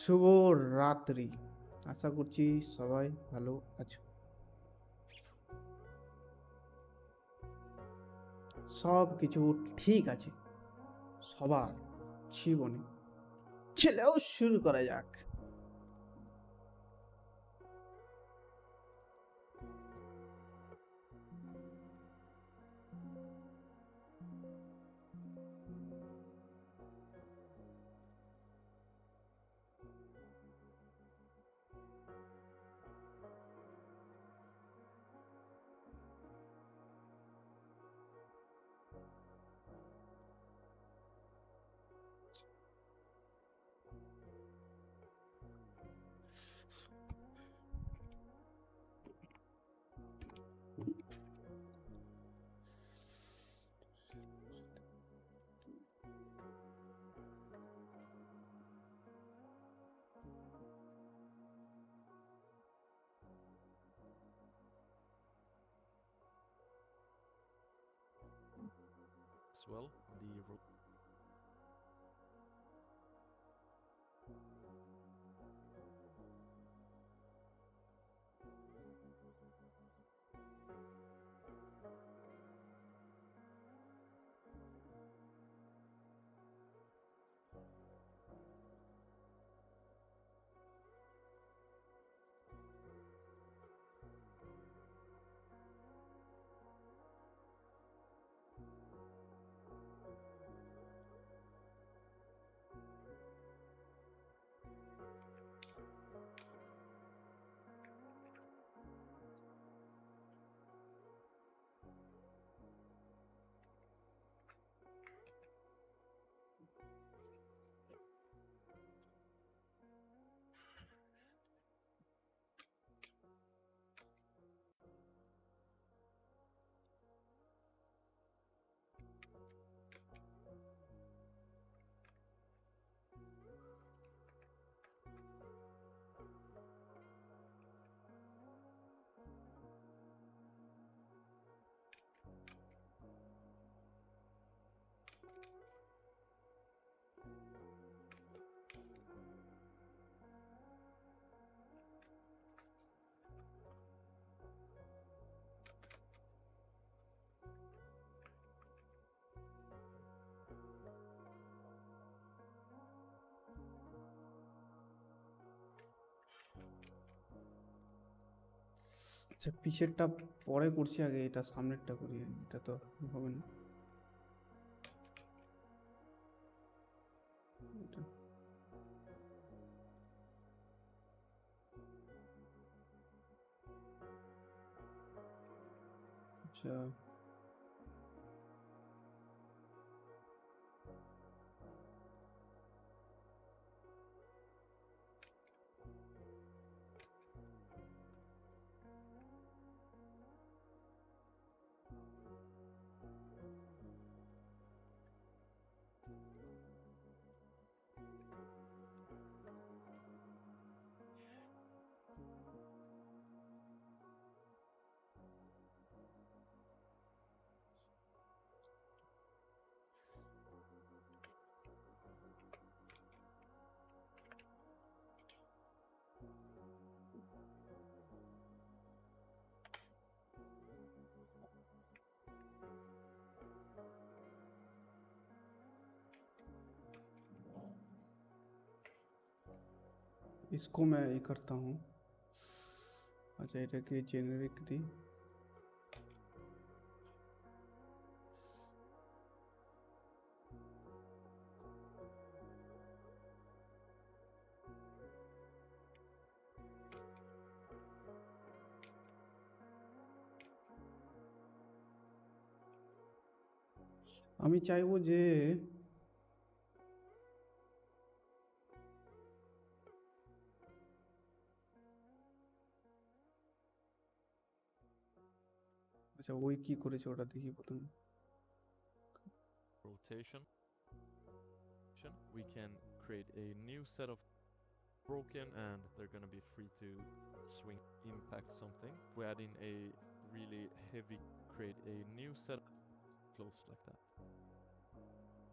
শুভ রাত্রি। আশা করছি সবাই ভালো আছো। সব কিছু ঠিক আছে সবার জীবনে। চলেও শুরু করা যাক। As well, the আচ্ছা, পিছেরটা পরে করছি, আগে এটা সামনেরটা করি। এটা তো হবে না। এটা আচ্ছা, इसको मैं ये करता हूँ। আচ্ছা, এটাকে জেনারিক দিই। আমি চাইবো যে আচ্ছা, ওই কি করেছে ওটা দেখি প্রথমে। rotation, we can create a new set of broken and they're gonna be free to swing, impact something. If we add in a really heavy, create a new set close like that.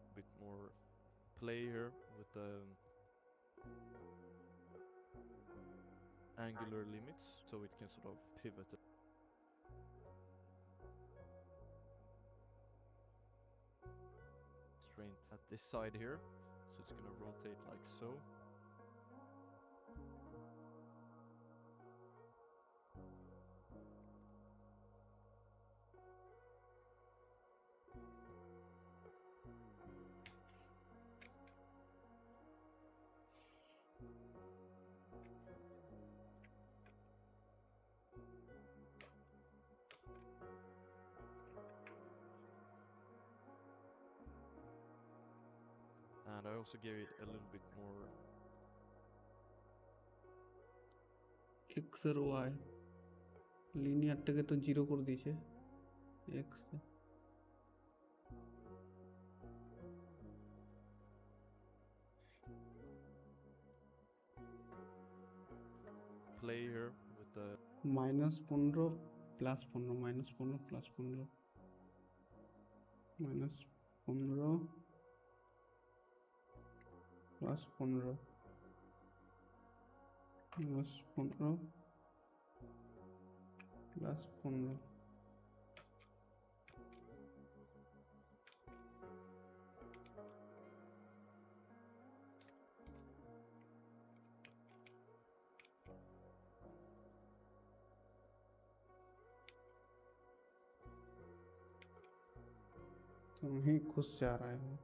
A bit more play here with the angular limits, so it can sort of pivot constraint at this side here, so it's gonna rotate like so. And I also gave it a little bit more x और Y লিনিয়ারটাকে তো zero করে দিয়েছে x play here with the -15 + 15 -15 + 15 -15 + 15 -15 + 15 तो वहीं घुस जा रहा है वो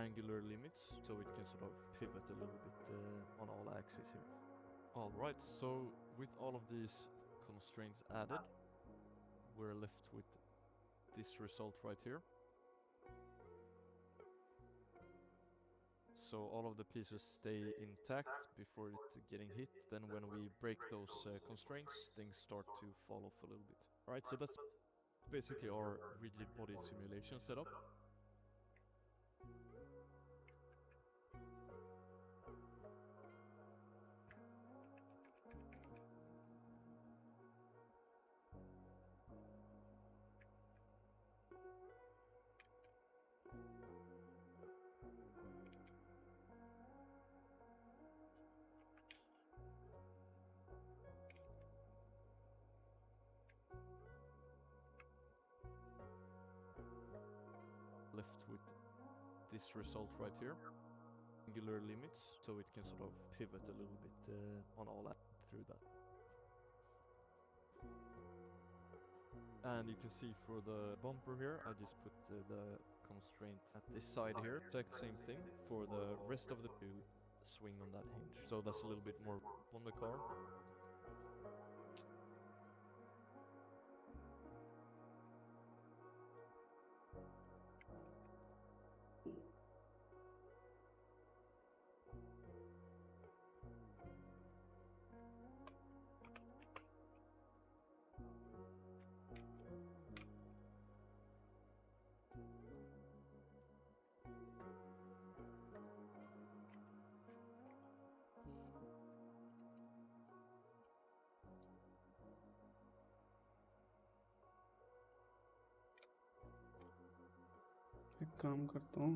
angular limits, so it can sort of pivot a little bit on all axes here. Alright, so with all of these constraints added, we're left with this result right here. So all of the pieces stay intact before it's getting hit. Then when we break those constraints, things start to fall off a little bit. Alright, so that's basically our rigid body simulation setup. Left with this result right here. Angular limits, so it can sort of pivot a little bit on all that through that. And you can see for the bumper here, I just put the constraint at this side here. Exact same thing for the rest of the two swing on that hinge. So that's a little bit more on the car. एक काम करता हूँ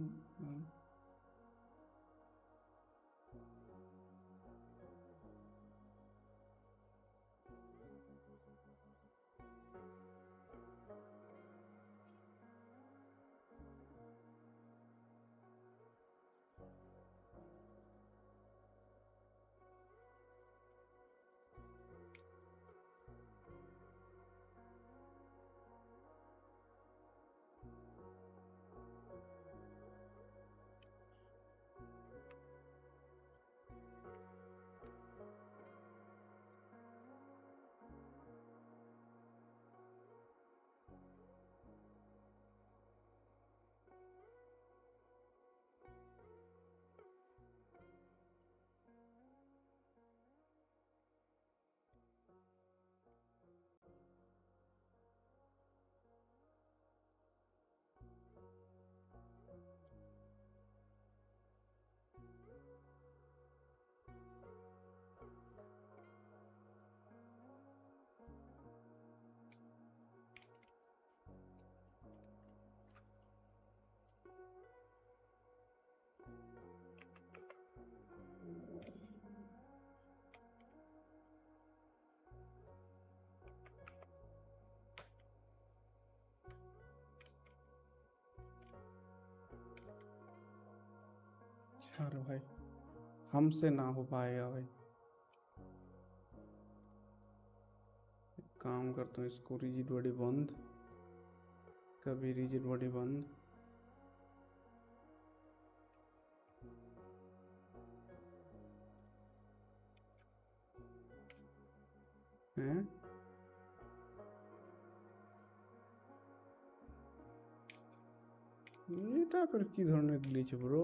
अरे भाई हमसे ना हो पाएगा भाई। एक काम करता हूँ, इसको रिजिड बॉडी बंद, कभी रिजिड बॉडी बंद। हैं এটা আবার কি ধরনের গ্লিচ ব্রো?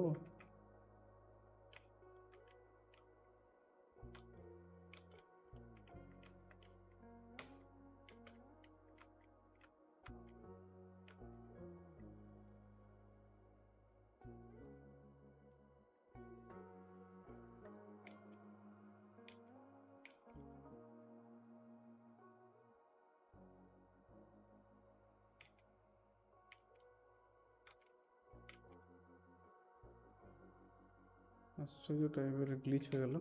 আশ্চর্য টাইপের গ্লিচ হয়ে গেল।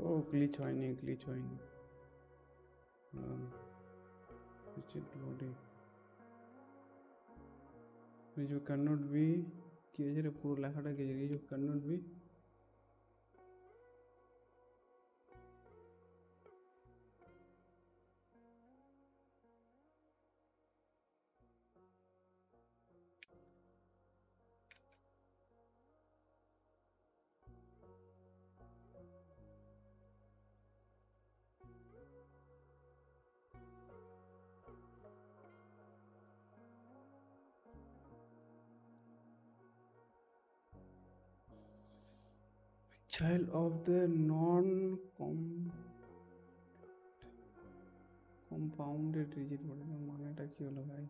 ও গ্লিচ হয়নি, গ্লিচ হয়নি। বডি রিজু ক্যান নট বি, কি হয়েছে রে? পুরো লেখাটা কি? রিজু can not be. Child of the non-compounded rigid body, মানেটা কি হলো ভাই?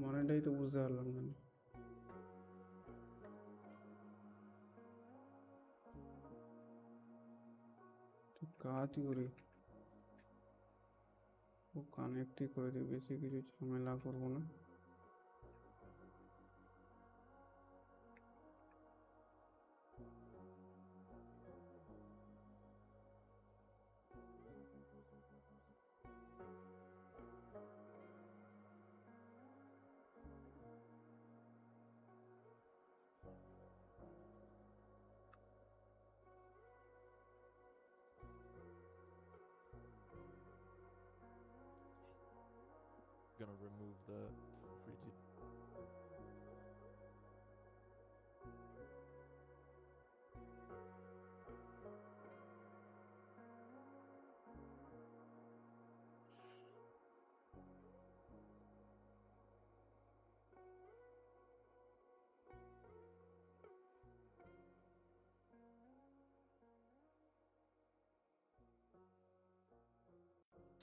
মানেটাই তো বুঝতে পারলাম না। কাজই করি, ও কানেক্টই করে দিই, বেশি কিছু ঝামেলা করবো না। Gonna remove the rigid.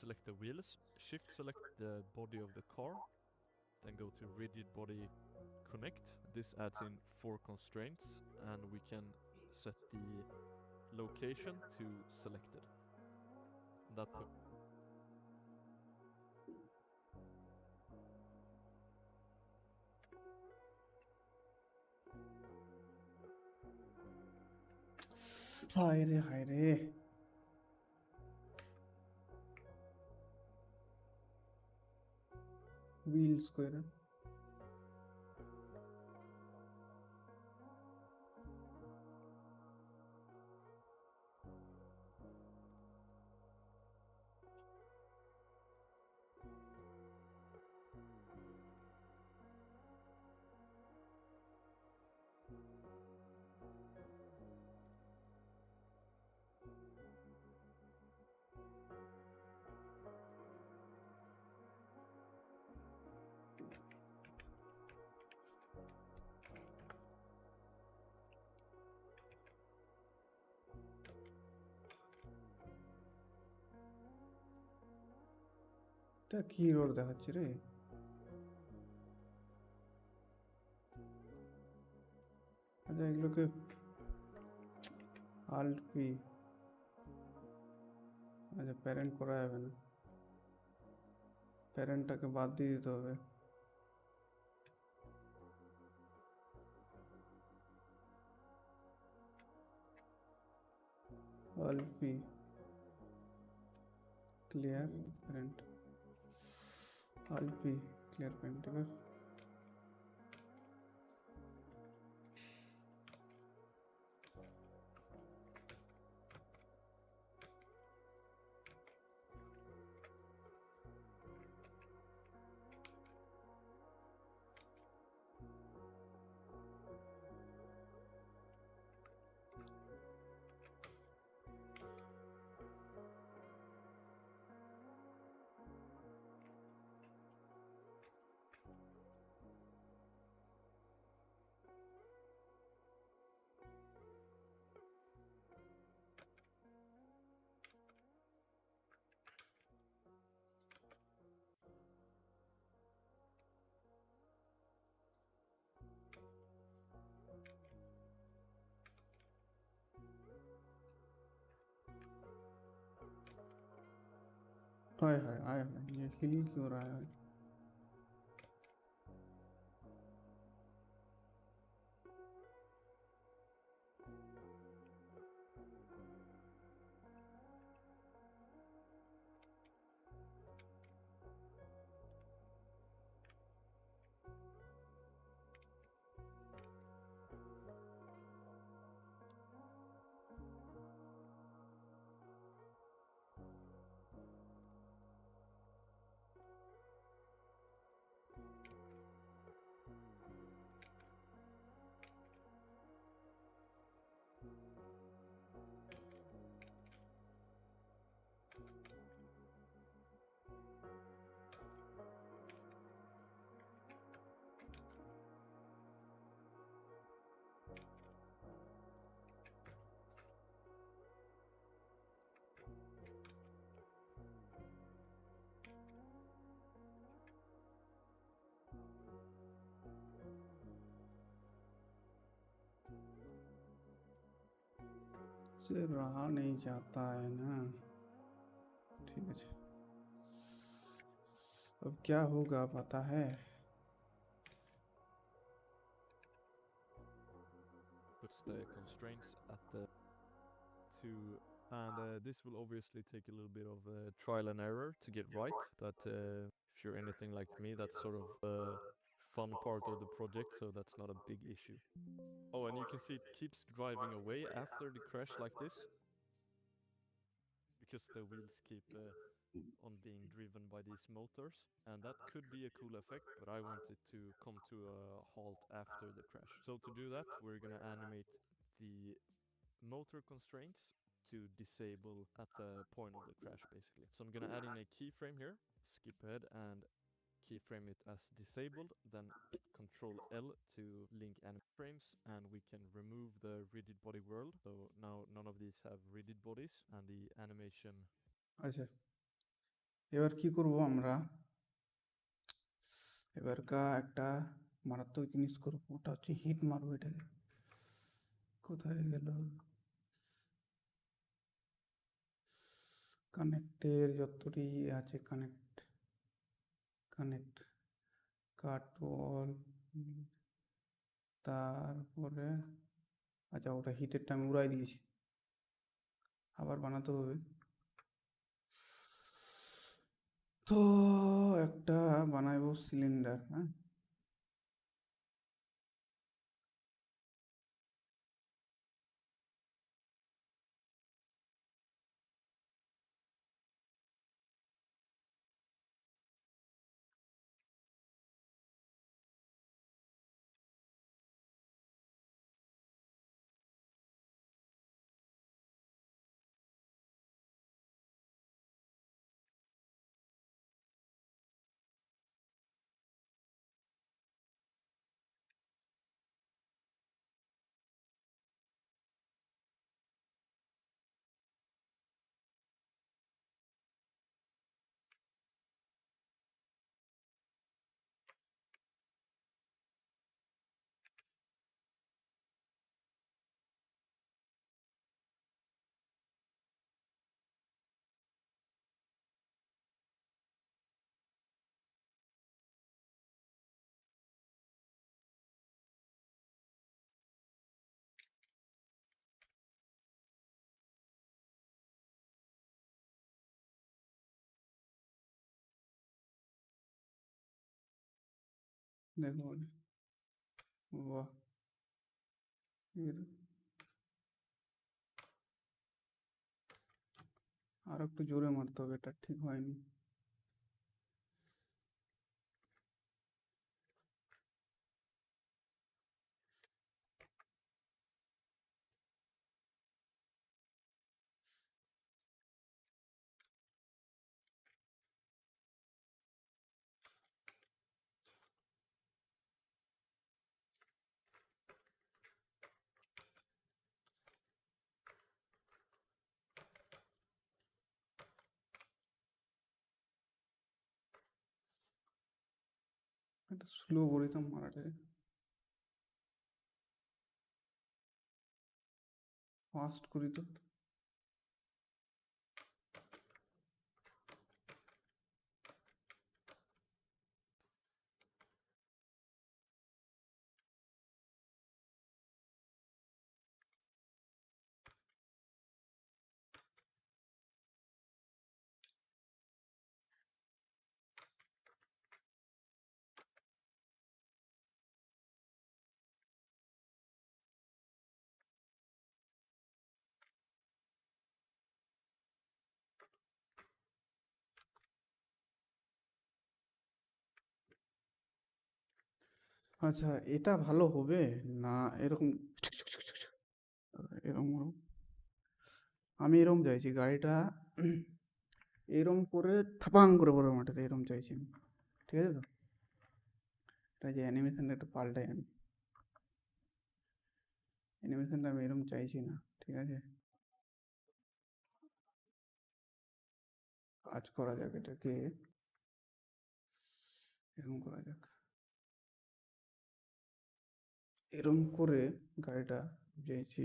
Select the wheels, shift select the body of the car, then go to rigid body connect. This adds in 4 constraints and we can set the location to selected. That's it. হায় রে হায় রে, wheels করে এটা কি road দেখাচ্ছে রে আচ্ছা এগুলোকে Alt P আচ্ছা প্যারেন্ট করা যাবে না প্যারেন্টটাকে বাদ দিয়ে দিতে হবে Alt P clear parent Alt P clear parent এবার हाय हाय हाय हाय ये हिल क्यों रहा है से रहा नहीं जाता है ना ठीक है अब क्या होगा पता है Puts the constraints at the and this will obviously take a little bit of trial and error to get right, but if you're anything like me, that's sort of the fun part of the project, so that's not a big issue. Oh, and you can see it keeps driving away after the crash like this, because the wheels keep on being driven by these motors, and that could be a cool effect, but I want it to come to a halt after the crash. So to do that, we're gonna animate the motor constraints to disable at the point of the crash, basically. So I'm gonna add in a keyframe here, skip ahead and keyframe it as disabled, then Control L to link animate frames, and we can remove the rigid body world. So now none of these have rigid bodies, and the animation. আচ্ছা এবার কি করব আমরা এবারকা একটা মারাত্মক জিনিস করব ওটা হচ্ছে হিট মারবো এটাকে কোথায় গেল কানেক্টের যতটি আছে কানেক্ট কাট ওয়াল তারপরে আচ্ছা ওটা হিটেরটা আমি উড়াই দিয়েছি আবার বানাতে হবে তো একটা বানাইবো সিলিন্ডার, হ্যাঁ। দেখো, বাহ, এই তো। আর একটু জোরে মারতে হবে, এটা ঠিক হয়নি। এটা স্লো করিতাম মারাটাকে, ফাস্ট করি তো। আচ্ছা, এটা ভালো হবে না? এরকম এরকম এরকম। আমি এরকম চাইছি গাড়িটা, এরম করে থাপাং করে পড়ে মাটিতে, এরম চাইছি আমি। ঠিক আছে তো? এটা যে অ্যানিমেশনটা একটু পাল্টাই আমি, অ্যানিমেশনটা আমি এরম চাইছি না। ঠিক আছে, কাজ করা যাক, এটাকে এরম করা যাক, এরম করে গাড়িটা চাইছি।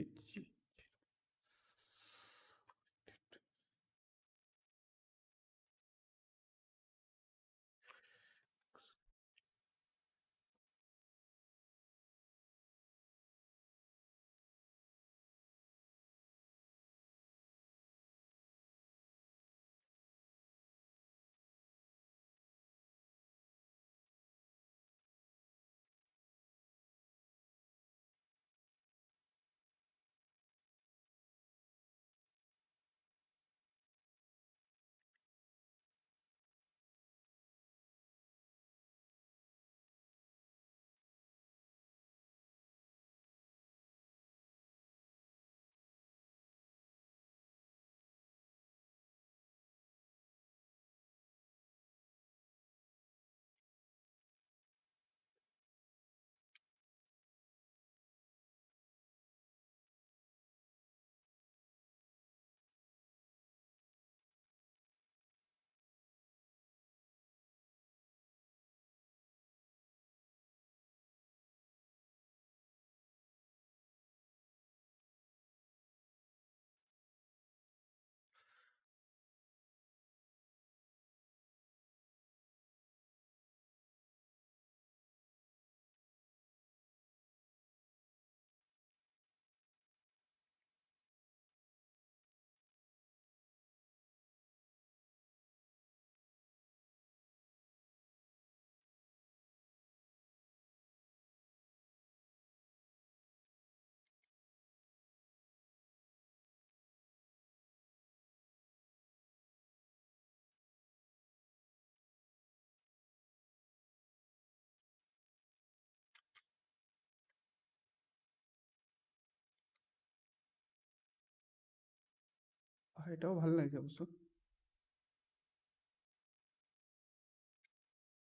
এটাও ভালো লাগছে অবশ্য।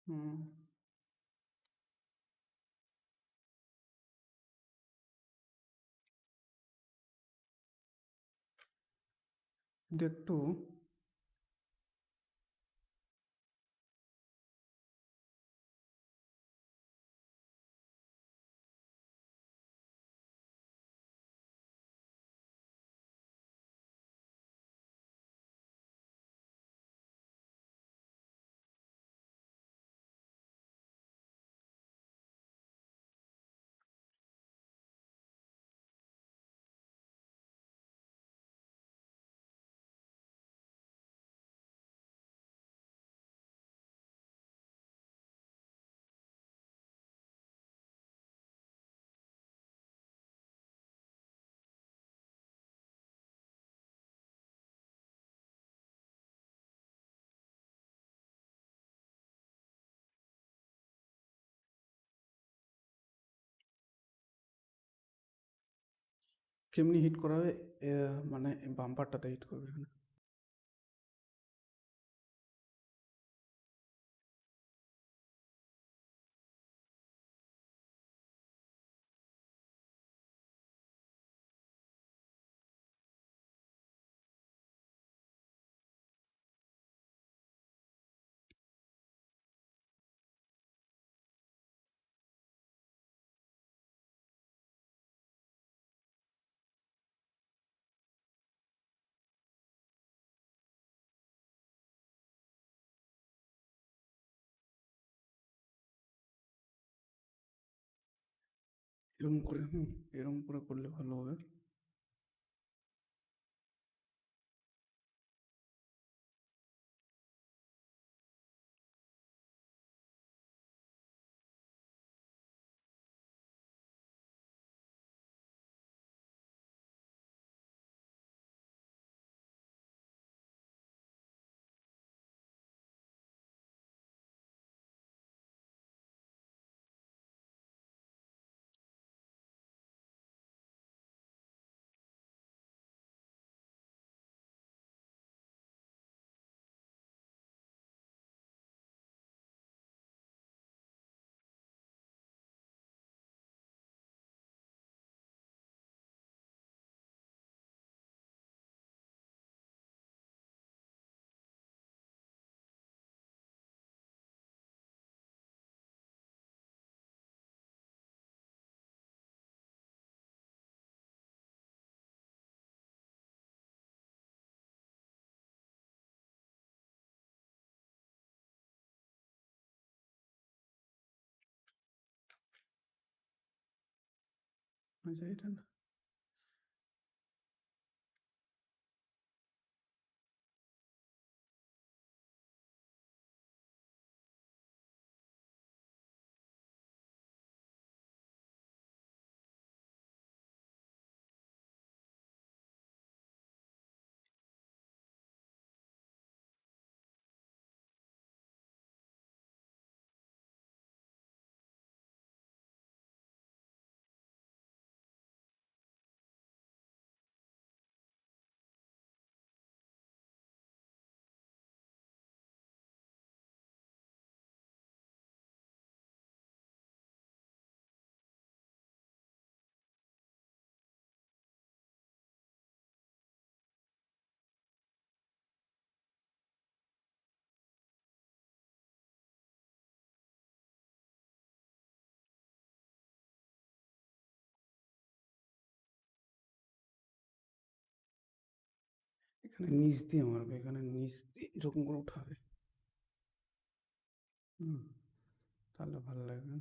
হুম। কিন্তু একটু কেমনি হিট করাবে, মানে বাম্পারটাতে হিট করবে এখানে। এরকম করে, এরকম করে করলে ভালো হবে। আচ্ছা, এটা না, এখানে নিচ দিয়ে মারবে, এখানে নিচ দিয়ে এরকম করে উঠাবে। হুম, তাহলে ভালো লাগবে।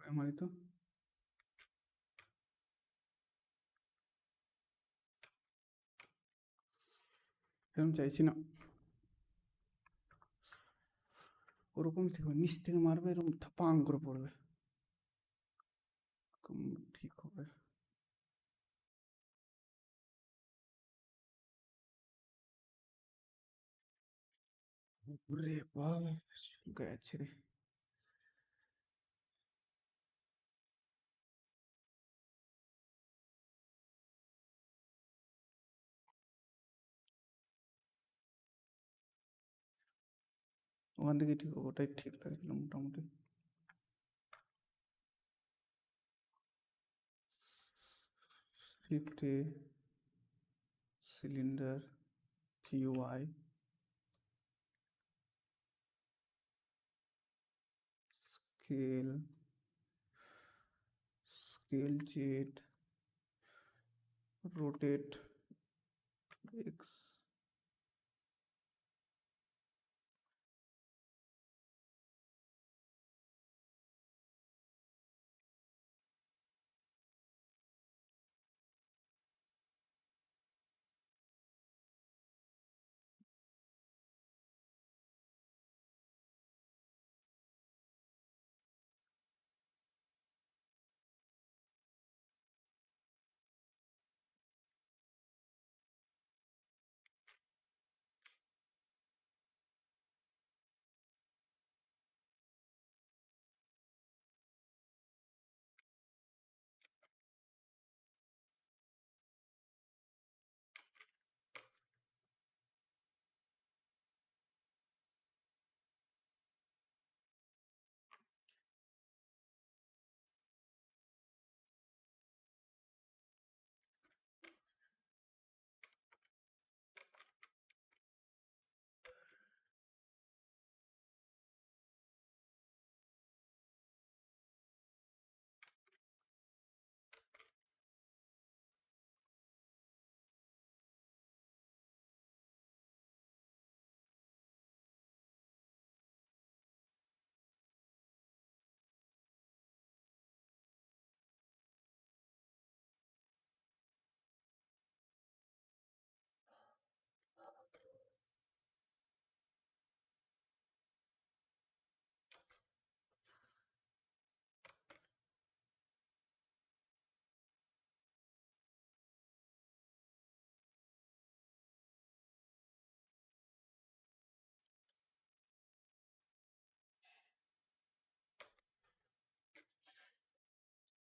মারি তো, এরকম চাইছি না। ওরকম থেকে নিচ থেকে মারবে, এরকম থাপাং করে পড়বে, ঠিক হবে। রে বাবা, গেছে রে। ওখান থেকে ঠিক, ওটাই ঠিক লাগছিল মোটামুটি। শিফটে cylinder QI scale, scale Z, rotate x.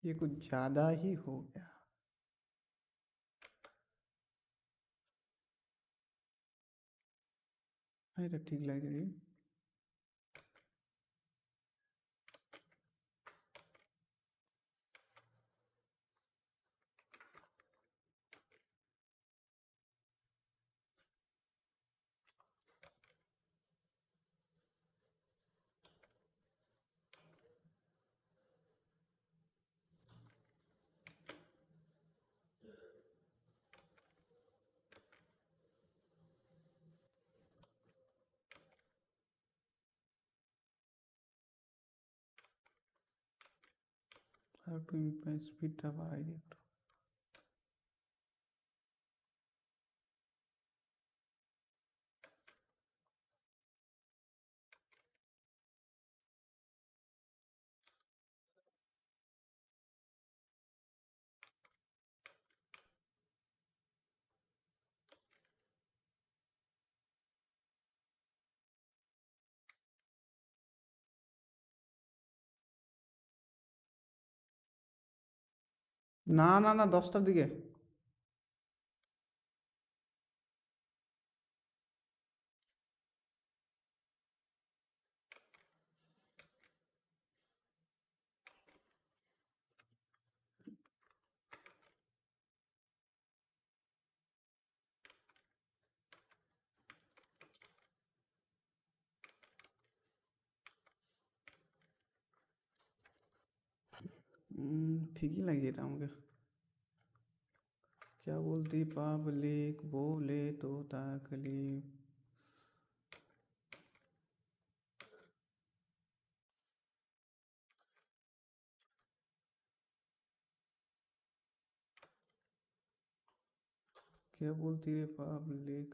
ये कुछ ज्यादा ही हो गया। हाँ, এটা ঠিক লাগে রে। আর একটু স্পিডটা বাড়াই দিই একটু। না না না, 10টার দিকে। ঠিকই লাগে এটা আমাকে। क्या बोलती पब्लिक, बोले तो तकलीफ। क्या बोलती है पब्लिक?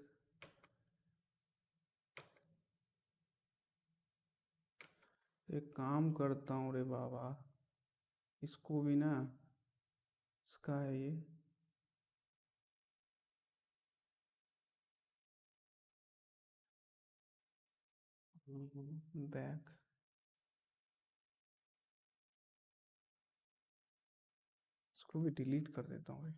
एक काम करता हूँ रे बाबा, इसको भी ना, इसका है ये बैक। इसको भी डिलीट कर देता हूँ भाई।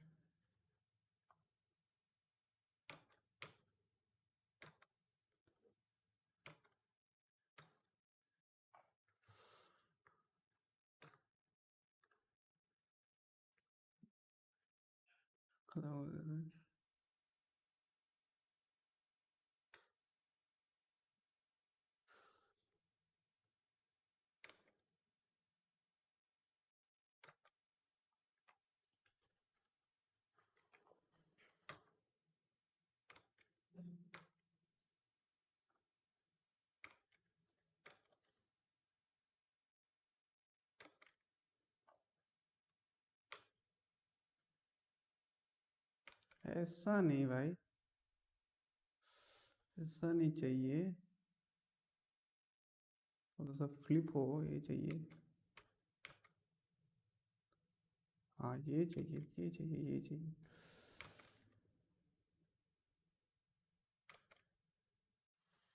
खत्म हो गया। ऐसा नहीं भाई, ऐसा नहीं चाहिए, थोड़ा सा फ्लिप हो, ये चाहिए। हाँ ये चाहिए, ये चाहिए, ये चाहिए।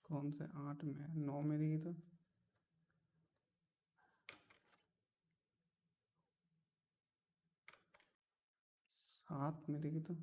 कौन से 8 में, 9 में दिखी तो, 7 में दिखी तो।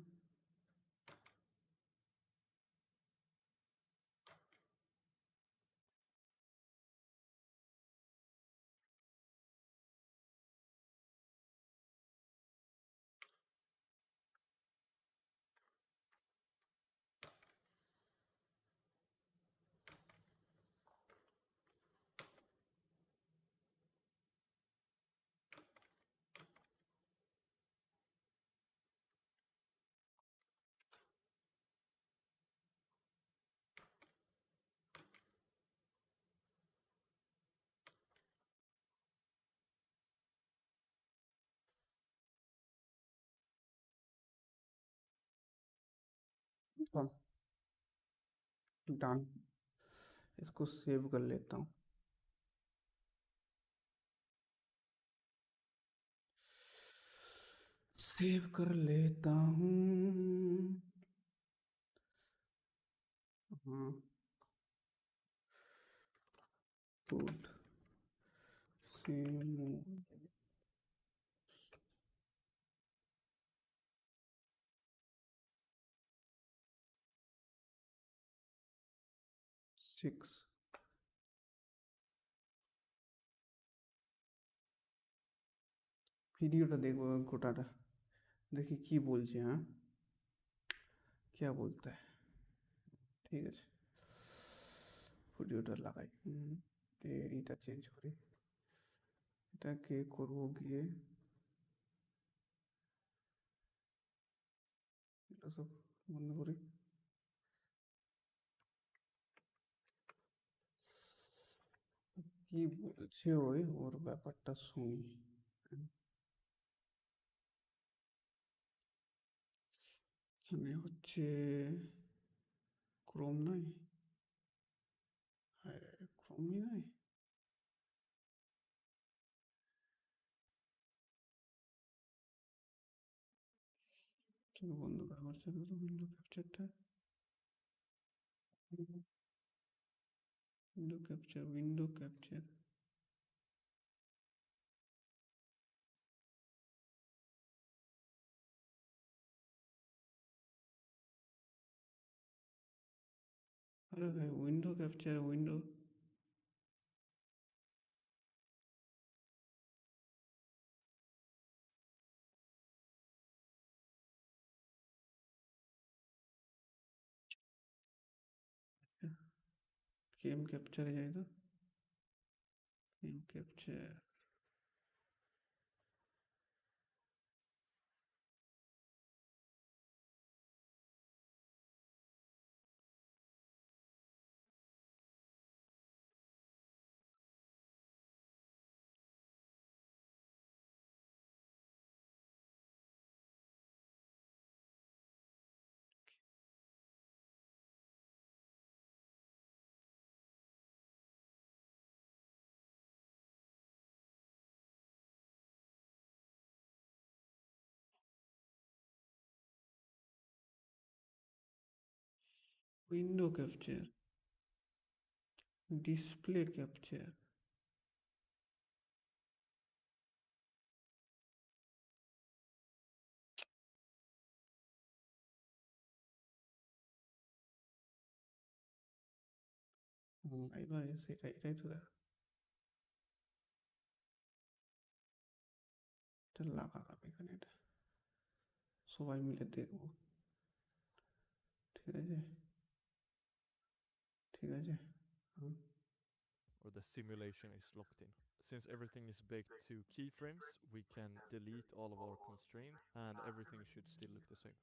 डन, इसको सेव कर लेता हूँ। सेव कर लेता हूँ। हाँ, गुड, सेव 6। ভিডিওটা দেখবো গোটাটা, দেখি কি বলছে। হ্যাঁ, क्या बोलता है, ঠিক আছে। ভিডিওটা লাগাই। এইটা চেঞ্জ করি, এটাকে করবো গিয়ে, এটা সব বন্ধ করি। কি বলছে ওই, ওর ব্যাপারটা শুনি। এখানে হচ্ছে ক্রোম নাই, হ্যাঁ ক্রোমই নাই। চলো বন্ধ করা করছে উইন্ডো ক্যাপচারটা, উইন্ডো ক্যাপচার, উইন্ডো ক্যাপচার। अरे भाई window capture, window game capture जाए तो game capture. window capture, display capture. এবার এটাই তো দেখা, এটা লাগালাম এখানে, এটা সবাই মিলে দেখবো। ঠিক আছে, ঠিক আছে। Or the simulation is locked in. Since everything is baked to keyframes, we can delete all of our constraint and everything should still look the same.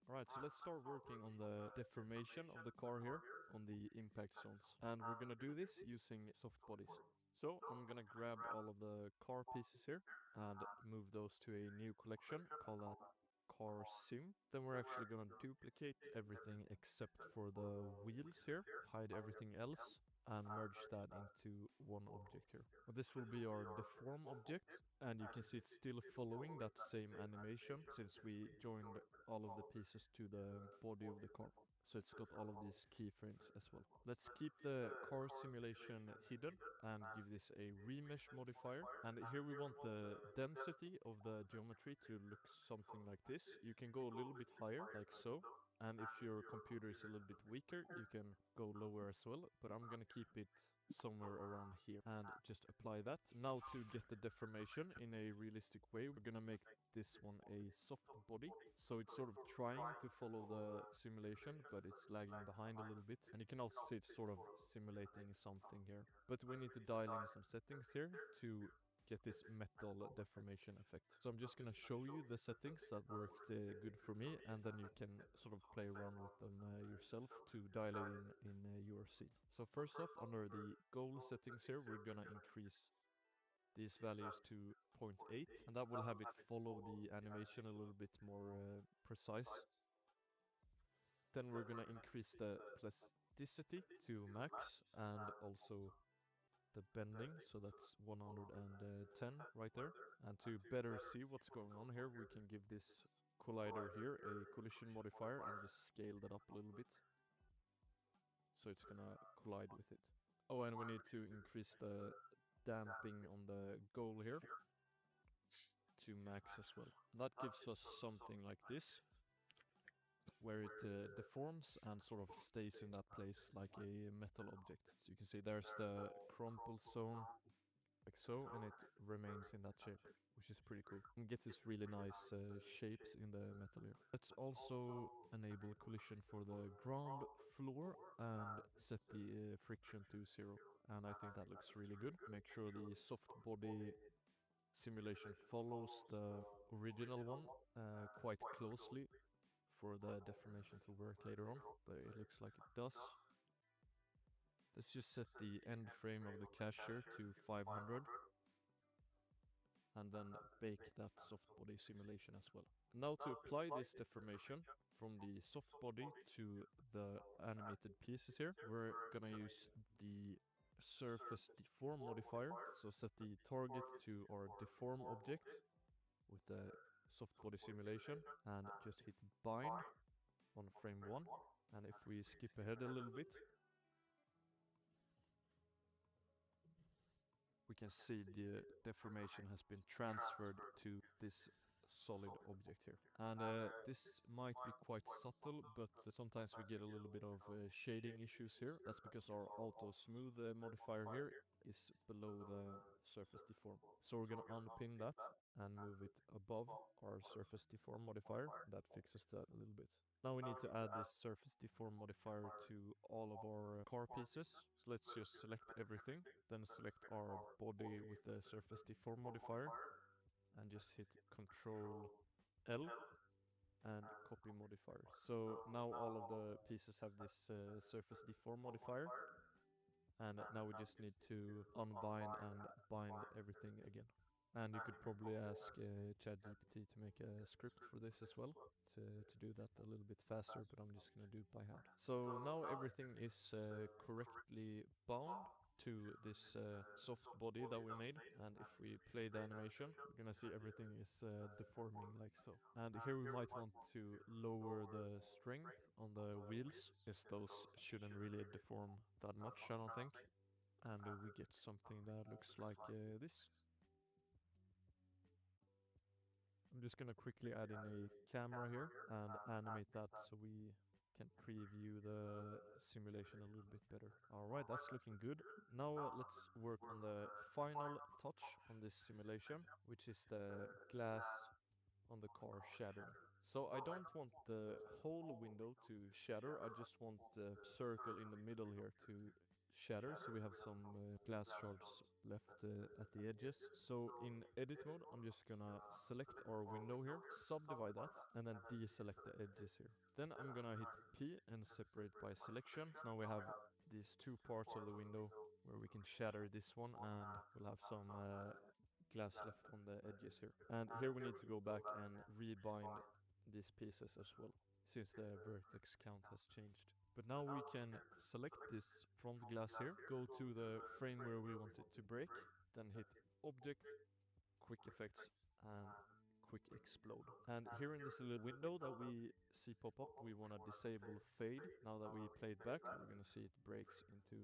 Alright, so let's start working on the deformation of the car here on the impact zones. And we're gonna do this using soft bodies. So I'm gonna grab all of the car pieces here and move those to a new collection, call that car sim. Then we're actually gonna duplicate everything except for the wheels here, hide everything else, and merge that into one object here. Well, this will be our deform object, and you can see it's still following that same animation since we joined all of the pieces to the body of the car. So it's got all of these keyframes as well. Let's keep the car simulation hidden and give this a remesh modifier. And here we want the density of the geometry to look something like this. You can go a little bit higher, like so. And if your computer is a little bit weaker, you can go lower as well, but I'm gonna keep it somewhere around here and just apply that. Now to get the deformation in a realistic way, we're gonna make this one a soft body. So it's sort of trying to follow the simulation, but it's lagging behind a little bit. And you can also see it's sort of simulating something here. But we need to dial in some settings here to get this metal deformation effect. So I'm just gonna show you the settings that worked good for me, and then you can sort of play around with them yourself to dial it in your scene. So first off, under the goal settings here, we're gonna increase these values to 0.8, and that will have it follow the animation a little bit more precise. Then we're gonna increase the plasticity to max, and also the bending, so that's 110 right there. And to better see what's going on here, we can give this collider here a collision modifier and just scale that up a little bit, so it's gonna collide with it. Oh, and we need to increase the damping on the goal here to max as well. That gives us something like this, where it deforms and sort of stays in that place like a metal object. So you can see there's the crumple zone, like so, and it remains in that shape, which is pretty cool. And get this really nice shapes in the metal here. Let's also enable collision for the ground floor and set the friction to 0. And I think that looks really good. Make sure the soft body simulation follows the original one quite closely for the deformation to work later on, but it looks like it does. Let's just set the end frame of the cashier to 500 and then bake that soft body simulation as well. Now to apply this deformation from the soft body to the animated pieces here, we're gonna use the surface deform modifier. So set the target to our deform object with the soft body simulation and just hit bind on frame 1. And if we skip ahead a little bit, we can see the deformation has been transferred to this solid object here. And this might be quite subtle, but sometimes we get a little bit of shading issues here. That's because our auto smooth modifier here is below the surface deform. So we're gonna unpin that and move it above our surface deform modifier. That fixes that a little bit. Now we need to add this surface deform modifier to all of our car pieces. So let's just select everything, then select our body with the surface deform modifier and just hit Ctrl L and copy modifier. So now all of the pieces have this surface deform modifier, and now we just need to unbind and bind everything again. And you could probably ask ChatGPT to make a script for this as well, to do that a little bit faster, but I'm just gonna do it by hand. So now everything is correctly bound. to this soft body that we made, and if we play the animation, we're gonna see everything is deforming like so. And here we might want to lower the strength on the wheels, since those shouldn't really deform that much, I don't think. And we get something that looks like this. I'm just gonna quickly add in a camera here and animate that so we can preview the simulation a little bit better. Alright, that's looking good. Now let's work on the final touch on this simulation, which is the glass on the car shattering. So I don't want the whole window to shatter, I just want the circle in the middle here to shatter, so we have some glass shards left at the edges. So in edit mode, I'm just gonna select our window here, subdivide that, and then deselect the edges here. Then I'm gonna hit P and separate by selection. So now we have these two parts of the window where we can shatter this one, and we'll have some glass left on the edges here. And here we need to go back and rebind these pieces as well, since the vertex count has changed. But now we can select this front glass here, go to the frame where we want it to break, then hit Object, Quick Effects, and Quick Explode. And here in this little window that we see pop up, we want to disable Fade. Now that we play it back, we're going to see it breaks into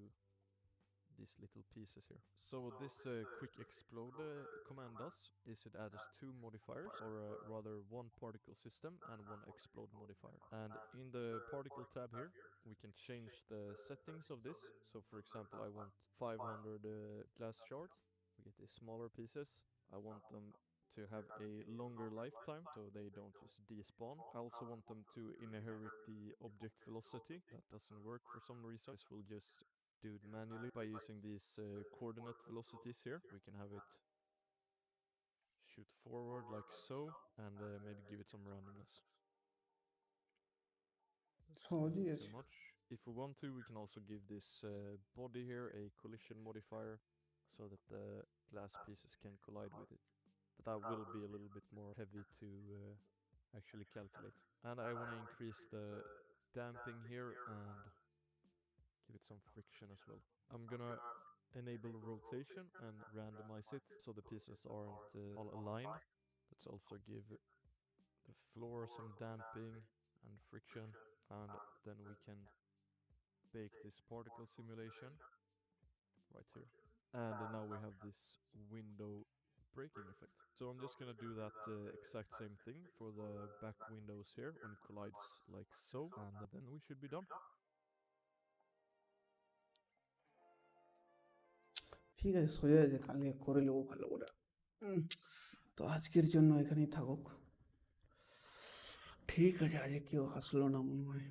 these little pieces here. So this Quick Explode command does is it adds two modifiers, or rather one particle system and one explode modifier. And in the particle tab here, we can change the settings of this. So for example, I want 500 glass shards. We get these smaller pieces. I want them to have a longer lifetime, so they don't just despawn. I also want them to inherit the object velocity. That doesn't work for some reason. This will just do it manually by using these coordinate velocities here. We can have it shoot forward like so, and maybe give it some randomness. Oh, Too yes. much. If we want to, we can also give this body here a collision modifier, so that the glass pieces can collide with it. But that will be a little bit more heavy to actually calculate. And I want to increase the damping here and give it some friction as well. I'm gonna enable rotation and randomize it so the pieces aren't all aligned. Let's also give the floor some damping and friction, and then we can bake this particle simulation right here. And now we have this window breaking effect. So I'm just gonna do that exact same thing for the back windows here when it collides like so, and then we should be done. ঠিক আছে, সোজা যে কালকে করে নেবো ভালো করে। তো আজকের জন্য এখানেই থাকুক। ঠিক আছে, আজকে কেউ হাসলো না মনে হয়।